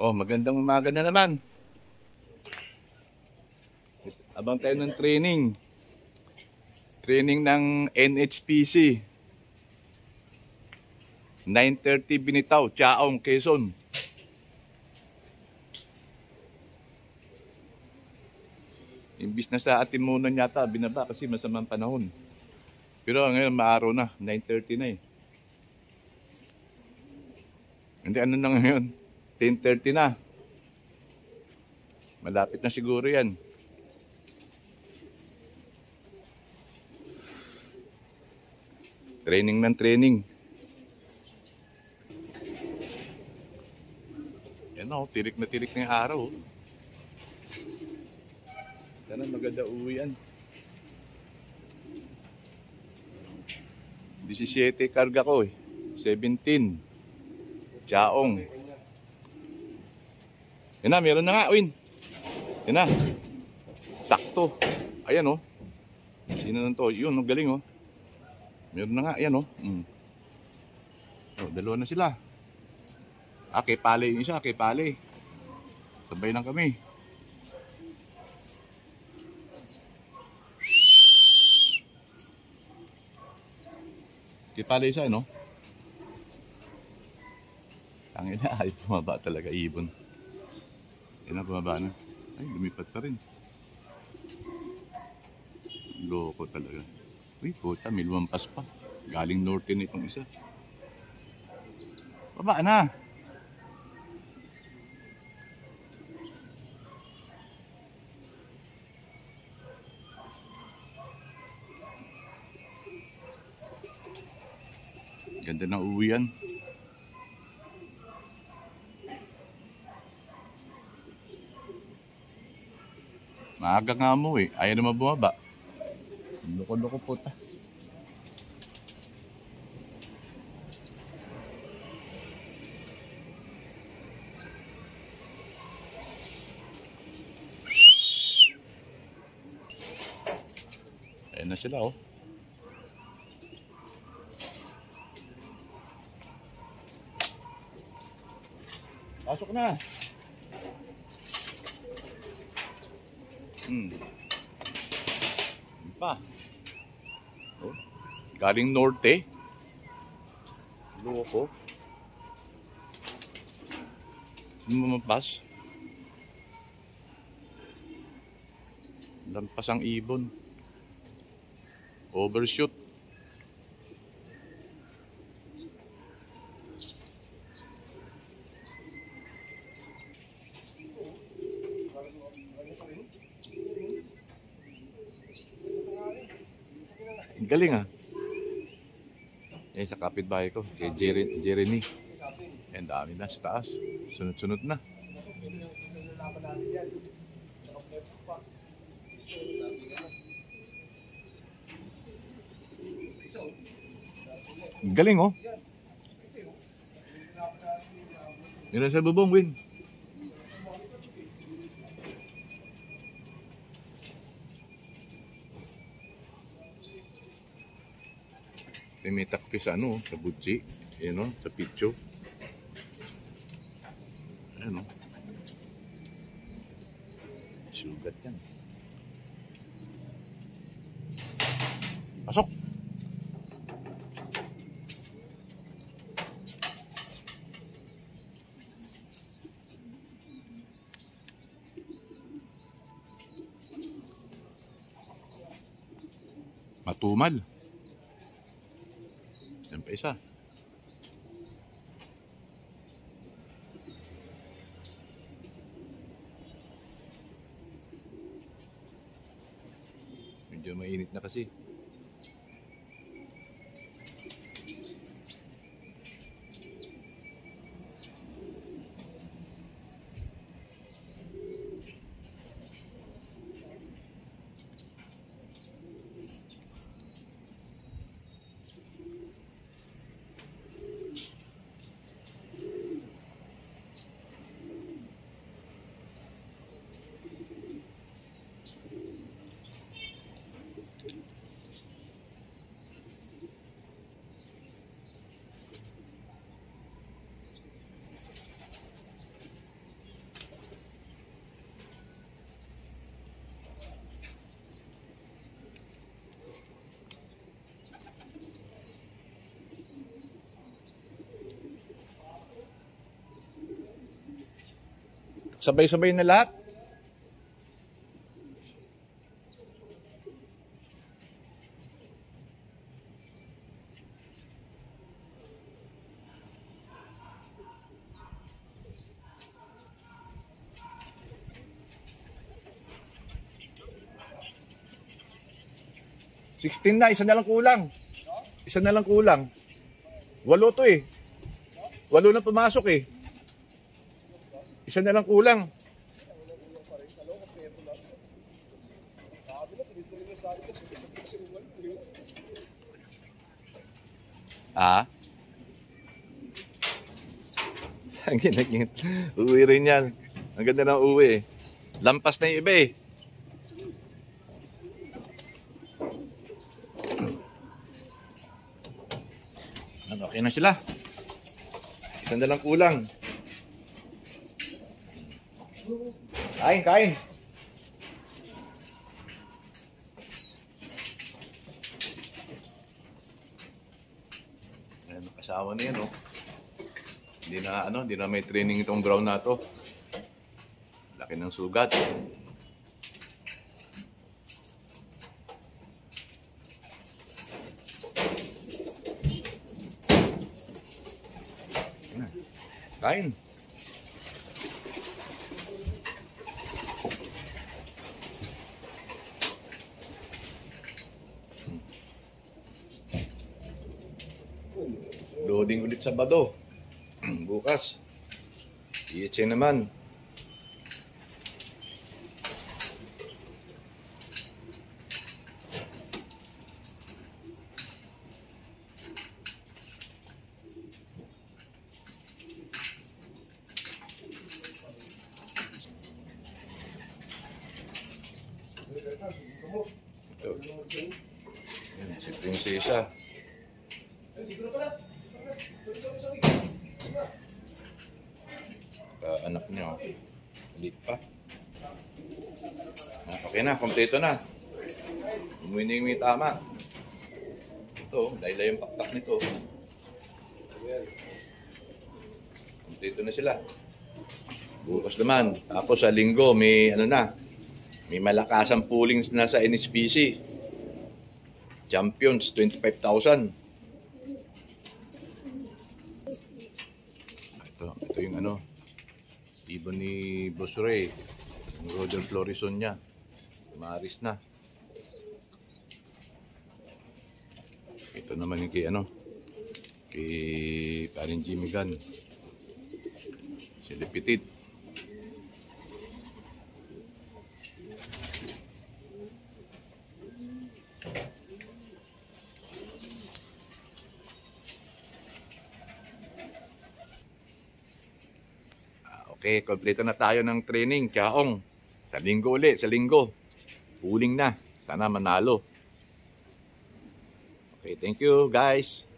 Oh, magandang umaga na naman. Abang tayo ng training. Training ng NHPC. 9:30 Binitaw, Chaong, Quezon. Imbis na sa Atimunan yata, binaba kasi masamang panahon. Pero ngayon maaraw na, 9:30 na eh. Hindi, ano na ngayon? 10:30 na. Malapit na siguro yan. Training ng training. Yan o, tirik na yung araw. Sana maganda uwian. 17 karga ko eh. 17. Chaong. Yan na, meron na nga, Win. Yan na. Sakto. Ayan o. Sino na to? Yun, galing o. Meron na nga, ayan o. Dalawa na sila. Kay Pale yung isa, kay Pale. Sabay lang kami. Kay Pale isa, no? Tangin na, ay bumaba talaga, ibon. Yan na, bumaba na. Ay, lumipat pa rin. Loko talaga. Uy, puta, may lumampas pa. Galing norte na itong isa. Baba na! Ganda na uwian. Maaga nga mo eh. Ayaw naman bumaba. Loko-loko puta. Ayan na sila oh. Pasok na. Pa. Oh. Galing norte. Loko. Lumampas. Lampas ang ibon. Overshoot. Galing ah. Yan sa kapitbahay ko, si Jeremy. Yan, dami na sa taas. Sunod-sunod na. Galing oh. Yan sa bubong, Win. May takpi sa ano, sa butsi. Ayan o, sa pitcho. Ayan o. Sugat yan. Pasok! Matumal. Yan pa isa. Medyo mainit na kasi. Sabay-sabay na lahat. $16 na, isa na lang kulang. Isa na lang kulang. 8 to eh. 8 na pumasok eh. Isa na lang kulang. Ah? Sangin. Uwi rin yan. Ang ganda ng uwi. Lampas na yung iba eh. Okay na sila. Isa na lang kulang. Kain. Ayan, kasama na yan, oh. Hindi na may training itong ground na to. Laki ng sugat. Kain. Loading ulit sa Bado. Bukas. IHC naman. Ito. Yan, si Prinsesa. Anak niya, ulit pa. Okay na, kompleto na. Umuwi may tama. Ito, dahil yung pakpak nito. Kompleto na sila. Bukas naman. Tapos sa linggo, may may malakasang pullings na sa NSPC. Champions, 25,000. Ito yung ibon ni Boss Ray. Yung Roger Florison niya. Maris na. Ito naman yung kay paring Jimmy Gunn. Si Lepitit. Okay, kompleto na tayo ng training. Kaong. Sa linggo. Huling na. Sana manalo. Okay, thank you guys.